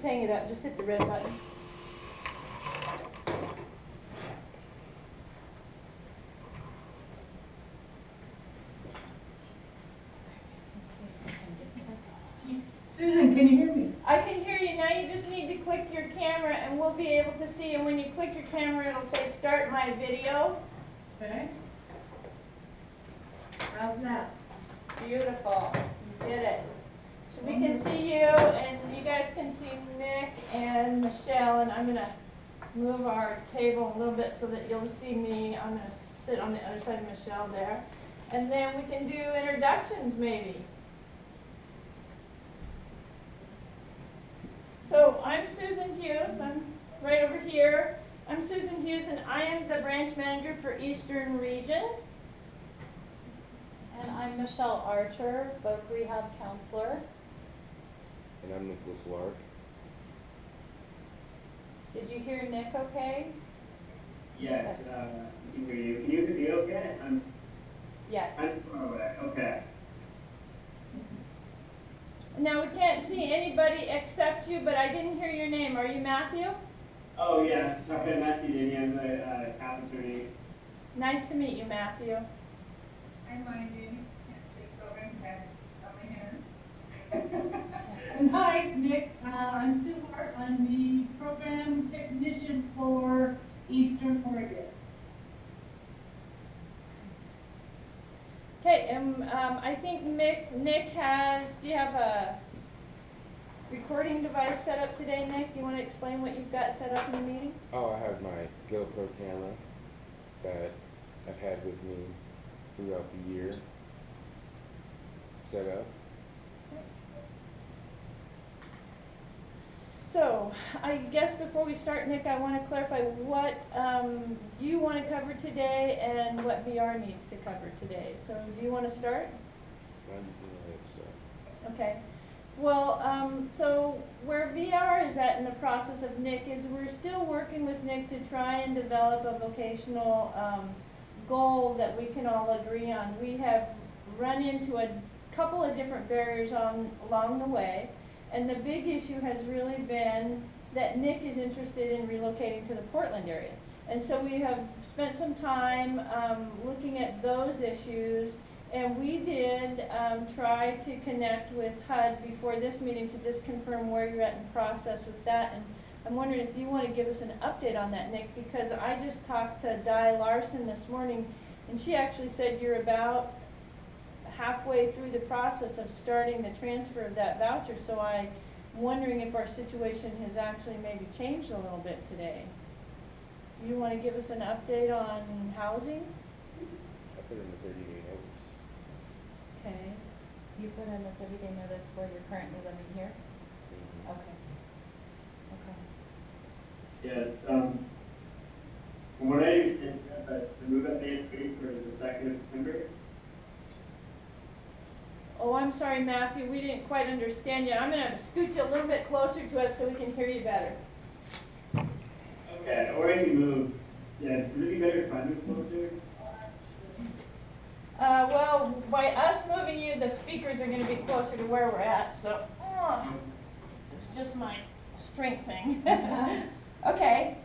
hang it up, just hit the red button. Susan, can you hear me? I can hear you. Now you just need to click your camera and we'll be able to see. And when you click your camera, it'll say start my video. Okay. How's that? Beautiful. You did it. So we can see you and you guys can see Nick and Michelle. And I'm going to move our table a little bit so that you'll see me. I'm going to sit on the other side of Michelle there. And then we can do introductions maybe. So I'm Susan Hughes, I'm right over here. I'm Susan Hughes and I am the branch manager for Eastern Region. And I'm Michelle Archer, book rehab counselor. And I'm Nicholas Lark. Did you hear Nick okay? Yes, I can hear you. Can you hear me okay? Yes. I'm far away. Okay. Now we can't see anybody except you, but I didn't hear your name. Are you Matthew? Oh yeah, sorry, I'm Matthew Denny. I'm the town attorney. Nice to meet you, Matthew. I'm Mindy. Can't take programs. Have on my hand. And hi, Nick. I'm Sue Hart. I'm the program technician for Eastern Oregon. Okay, I think Nick has, do you have a recording device set up today, Nick? Do you want to explain what you've got set up in the meeting? Oh, I have my GoPro camera that I've had with me throughout the year set up. So, I guess before we start, Nick, I want to clarify what you want to cover today and what VR needs to cover today. So, do you want to start? Okay. Well, so where VR is at in the process of Nick is we're still working with Nick to try and develop a vocational goal that we can all agree on. We have run into a couple of different barriers along the way. And the big issue has really been that Nick is interested in relocating to the Portland area. And so we have spent some time looking at those issues, and we did try to connect with HUD before this meeting to just confirm where you're at in process with that. And I'm wondering if you want to give us an update on that, Nick, because I just talked to Di Larson this morning, and she actually said you're about halfway through the process of starting the transfer of that voucher, so I'm wondering if our situation has actually maybe changed a little bit today. You want to give us an update on housing? I put in the 30-day notice. Okay. You put in the 30-day notice where you're currently living here? Mm-hmm. Okay. Yeah. From what I understand, the move-up date for the 2nd of September. Oh, I'm sorry, Matthew, we didn't quite understand you. I'm going to scoot you a little bit closer to us so we can hear you better. Okay, or I can move. Yeah, would it be better if I move closer? Well, by us moving you, the speakers are going to be closer to where we're at, so it's just my strength thing. Okay.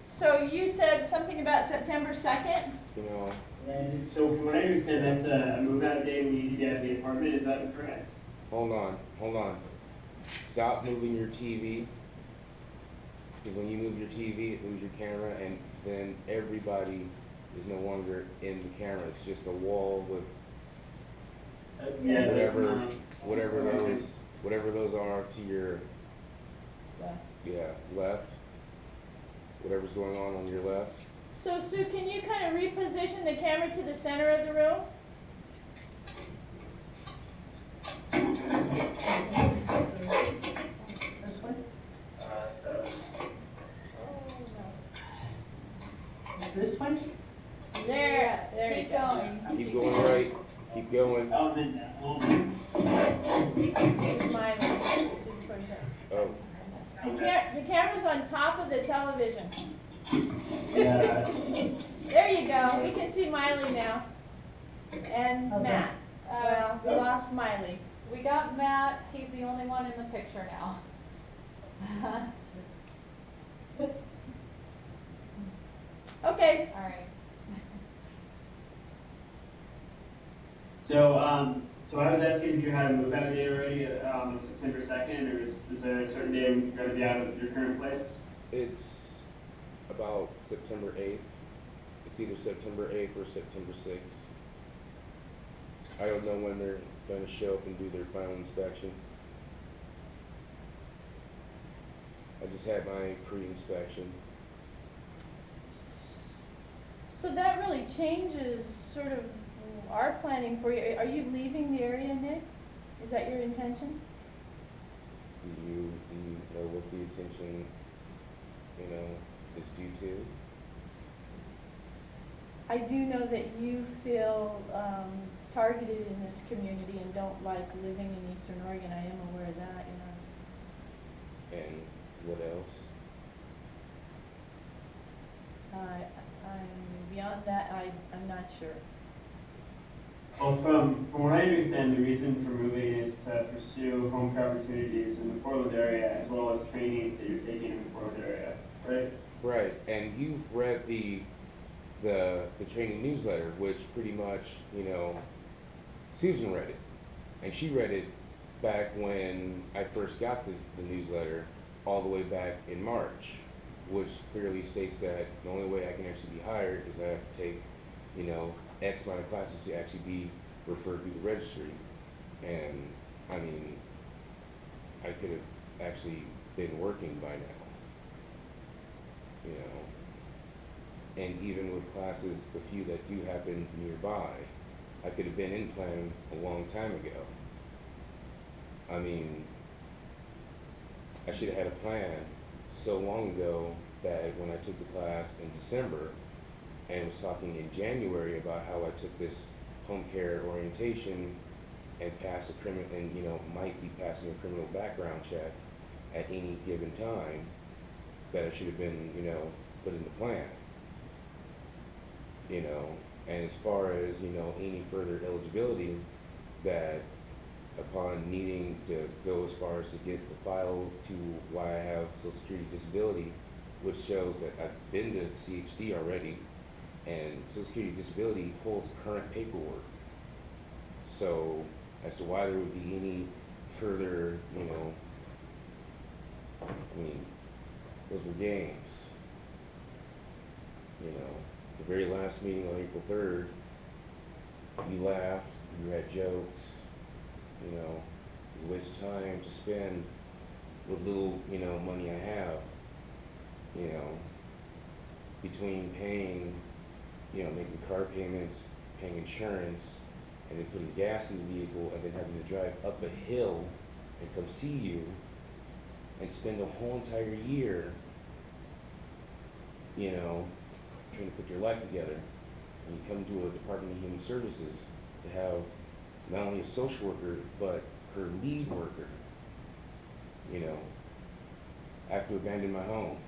So you said something about September 2nd? You know, And so from what I understand, that's a move-out day when you need to get out of the apartment. Is that correct? hold on. Stop moving your TV. Because when you move your TV, it moves your camera, and then everybody is no longer in the camera. It's just a wall with Yeah. whatever those are to your left. Whatever's going on your left. So Sue, can you kind of reposition the camera to the center of the room? This one? This one? There Keep you go. going. Keep going right. Keep going. Oh, then Here's my Oh. the camera's on top of the television. yeah. There you go. We can see Miley now. And How's Matt. Well, we lost Miley. We got Matt. He's the only one in the picture now. Okay, All right. So I was asking if you had a move out date already, on September 2nd, or is there a certain day when you're gonna be out of your current place? It's about September 8th. It's either September 8th or September 6th. I don't know when they're gonna show up and do their final inspection. I just had my pre-inspection. so that really changes sort of our planning for you. Are you leaving the area, Nick? Is that your intention? Do you know what the attention, is due to? I do know that you feel targeted in this community and don't like living in Eastern Oregon. I am aware of that, And what else? I'm beyond that, I'm not sure. Well, from what I understand, the reason for moving is to pursue home care opportunities in the Portland area, as well as trainings that you're taking in the Portland area, right? Right, and you've read the training newsletter, which pretty much, Susan read it. And she read it back when I first got the newsletter, all the way back in March, which clearly states that the only way I can actually be hired is I have to take, X amount of classes to actually be referred through the registry. And, I mean, I could have actually been working by now. And even with classes, the few that do happen nearby, I could have been in planning a long time ago. I mean, I should have had a plan so long ago that when I took the class in December and was talking in January about how I took this home care orientation and passed a criminal, and might be passing a criminal background check at any given time, that I should have been, put in the plan. And as far as, any further eligibility, that upon needing to go as far as to get the file to why I have Social Security disability, which shows that I've been to CHD already, and Social Security disability holds current paperwork. So as to why there would be any further, those were games. The very last meeting on April 3rd, you laughed, you had jokes, it was a waste of time to spend what little, money I have, between paying, making car payments, paying insurance, and then putting gas in the vehicle, and then having to drive up a hill and come see you, and spend a whole entire year, trying to put your life together. And you come to a Department of Human Services to have not only a social worker, but her lead worker, I have to abandon my home.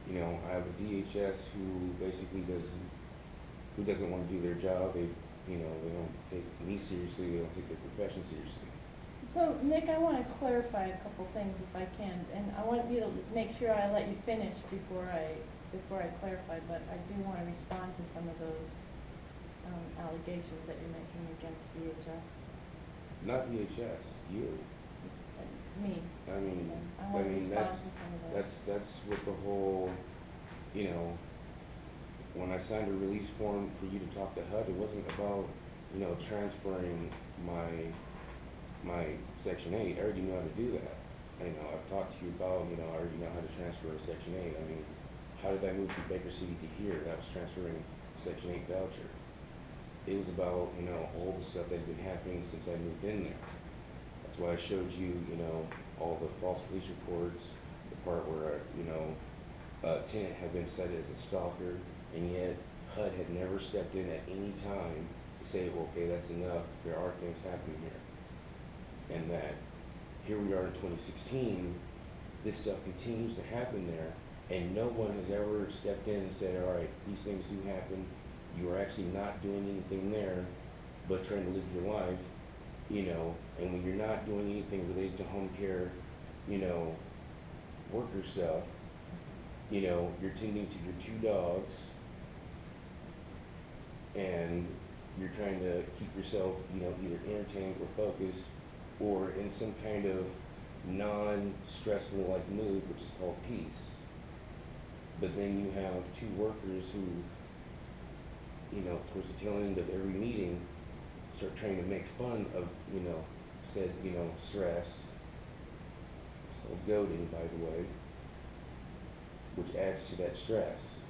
I have a DHS who basically doesn't want to do their job. They don't take me seriously, they don't take their profession seriously. So, Nick, I want to clarify a couple things if I can, and I want you to make sure I let you finish before I clarify, but I do want to respond to some of those allegations that you're making against DHS. Not DHS, you. Me. I mean, I want to respond to some of those. that's what the whole, when I signed a release form for you to talk to HUD, it wasn't about, transferring my Section 8. I already know how to do that. I've talked to you about, I already know how to transfer a Section 8. I mean, how did I move from Baker City to here? That was transferring Section 8 voucher. It was about, all the stuff that had been happening since I moved in there. That's why I showed you, all the false police reports, the part where, a tenant had been cited as a stalker, and yet HUD had never stepped in at any time to say, well, okay, that's enough, there are things happening here. And that here we are in 2016, this stuff continues to happen there, and no one has ever stepped in and said, all right, these things do happen, you are actually not doing anything there, but trying to live your life, and when you're not doing anything related to home care, worker stuff, you know, you're tending to your 2 dogs, and you're trying to keep yourself, you know, either entertained or focused, or in some kind of non-stressful like mood, which is called peace. But then you have 2 workers who, you know, towards the tail end of every meeting, start trying to make fun of, you know, said, you know, stress. It's called goading, by the way, which adds to that stress.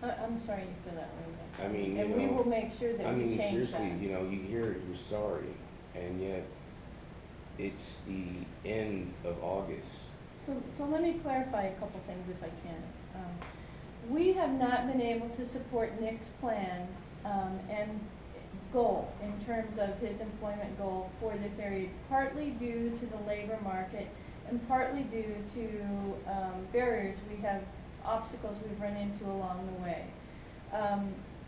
I'm sorry you feel that way, but. I mean, you And know, we will make sure that I we mean, change seriously, that. you know, you hear it, you're sorry, and yet it's the end of August. So let me clarify a couple things if I can. We have not been able to support Nick's plan, and goal in terms of his employment goal for this area, partly due to the labor market and partly due to, barriers we have, obstacles we've run into along the way.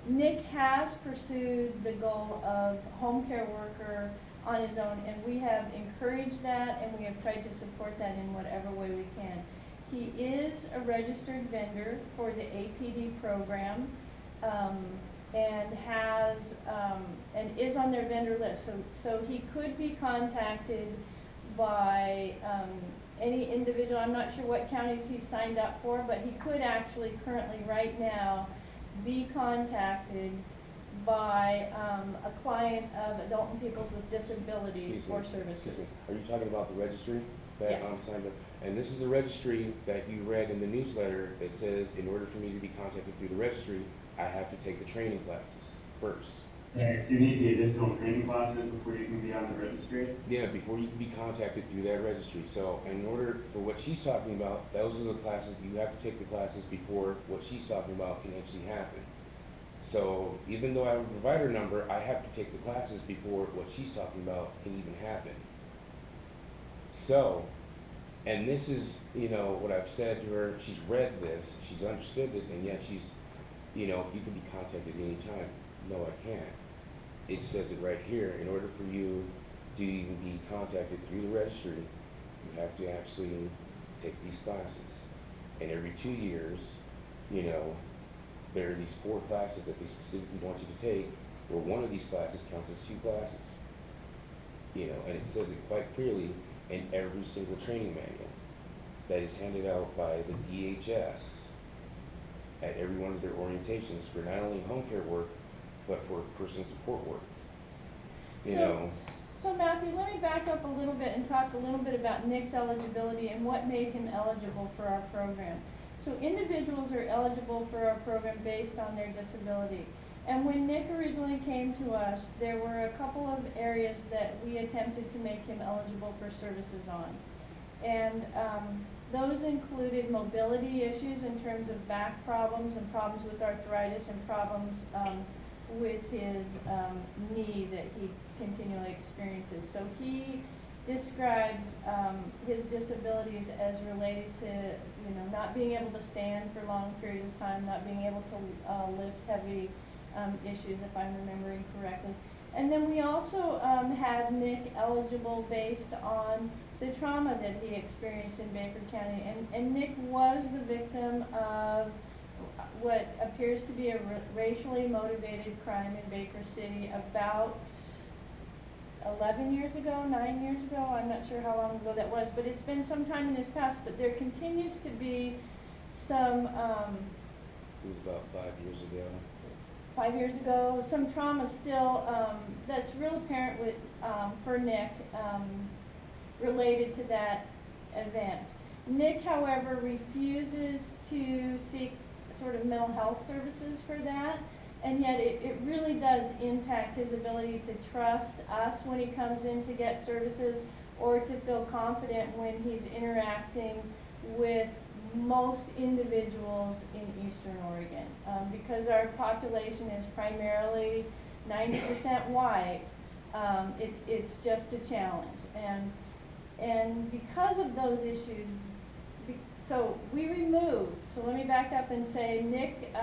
Nick has pursued the goal of home care worker on his own, and we have encouraged that, and we have tried to support that in whatever way we can. He is a registered vendor for the APD program, and has, and is on their vendor list. So he could be contacted by, any individual. I'm not sure what counties he's signed up for, but he could actually currently right now be contacted by a client of adult and peoples with disabilities for services. Excuse me. Are you talking about the registry that Yes. I'm signed up? And this is the registry that you read in the newsletter that says, in order for me to be contacted through the registry, I have to take the training classes first. Yes, you need the additional training classes before you can be on the registry. Yeah, before you can be contacted through that registry. So in order for what she's talking about, those are the classes, you have to take the classes before what she's talking about can actually happen. So even though I have a provider number, I have to take the classes before what she's talking about can even happen. So, and this is, you know, what I've said to her, she's read this, she's understood this, and yet she's, you know, you can be contacted anytime. No, I can't. It says it right here. In order for you to even be contacted through the registry, you have to actually take these classes. And every 2 years, you know, there are these 4 classes that they specifically want you to take, where one of these classes counts as 2 classes. You know, and it says it quite clearly in every single training manual that is handed out by the DHS at every one of their orientations for not only home care work, but for person support work. You know. So Matthew, let me back up a little bit and talk a little bit about Nick's eligibility and what made him eligible for our program. So individuals are eligible for our program based on their disability. And when Nick originally came to us, there were a couple of areas that we attempted to make him eligible for services on. And those included mobility issues in terms of back problems and problems with arthritis and problems with his knee that he continually experiences. So he describes his disabilities as related to, you know, not being able to stand for long periods of time, not being able to lift heavy issues, if I'm remembering correctly. And then we also had Nick eligible based on the trauma that he experienced in Baker County. And Nick was the victim of what appears to be a racially motivated crime in Baker City about 11 years ago, 9 years ago. I'm not sure how long ago that was, but it's been some time in his past. But there continues to be some, It was about 5 years ago. 5 years ago, some trauma still that's real apparent with, for Nick related to that event. Nick, however, refuses to seek sort of mental health services for that, and yet it really does impact his ability to trust us when he comes in to get services, or to feel confident when he's interacting with most individuals in Eastern Oregon. Because our population is primarily 90% white, it's just a challenge. And because of those issues, so we removed, so let me back up and say Nick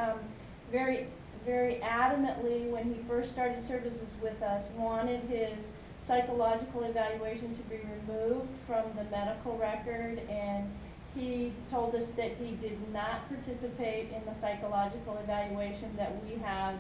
very adamantly, when he first started services with us, wanted his psychological evaluation to be removed from the medical record, and he told us that he did not participate in the psychological evaluation that we have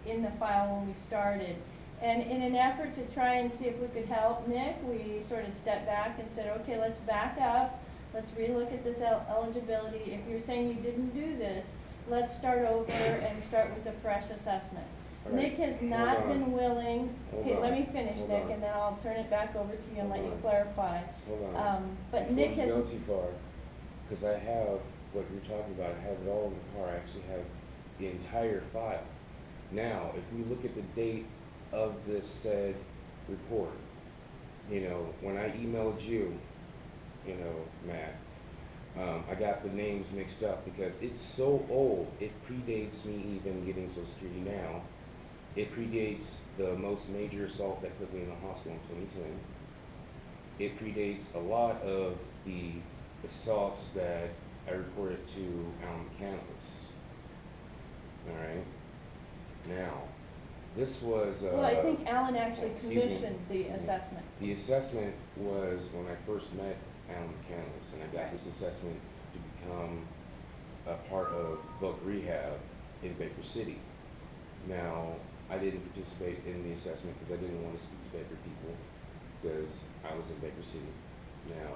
in the file when we started. And in an effort to try and see if we could help Nick, we sort of stepped back and said, okay, let's back up. Let's relook at this eligibility. If you're saying you didn't do this, let's start over and start with a fresh assessment. All right, Nick has hold not on. been willing, Hold okay, let on, me finish, hold Nick, on. and then I'll turn it back over to you and let Hold you on. clarify. Hold on. But Before Nick you has, go too far, because I have what you're talking about, I have it all in the car, I actually have the entire file. Now, if we look at the date of this said report, you know, when I emailed you, you know, Matt, I got the names mixed up because it's so old, it predates me even getting Social Security now. It predates the most major assault that put me in the hospital in 2010. It predates a lot of the assaults that I reported to Alan McCandless. Alright? Now, this was, well, I think Alan actually excuse me, commissioned the excuse me. assessment. The assessment was when I first met Alan McCandless, and I got this assessment to become a part of voc rehab in Baker City. Now, I didn't participate in the assessment because I didn't want to speak to Baker people because I was in Baker City. Now,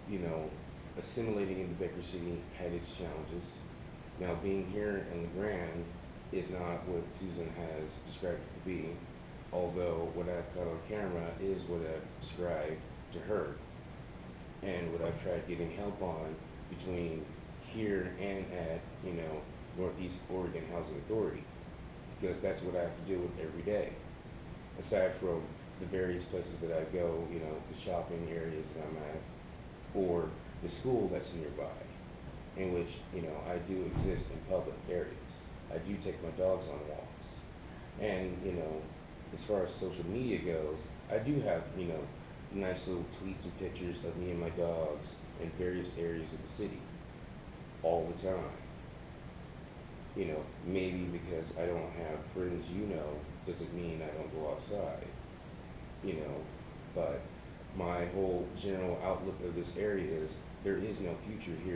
you know, assimilating into Baker City had its challenges. Now, being here in the Grande is not what Susan has described it to be, although what I've got on camera is what I've described to her and what I've tried getting help on between here and at, you know, Northeast Oregon Housing Authority, because that's what I have to deal with every day, aside from the various places that I go, you know, the shopping areas that I'm at, or the school that's nearby, in which, you know, I do exist in public areas. I do take my dogs on walks. And, you know, as far as social media goes, I do have, you know, nice little tweets and pictures of me and my dogs in various areas of the city all the time. You know, maybe because I don't have friends, you know, doesn't mean I don't go outside, you know, but my whole general outlook of this area is there is no future here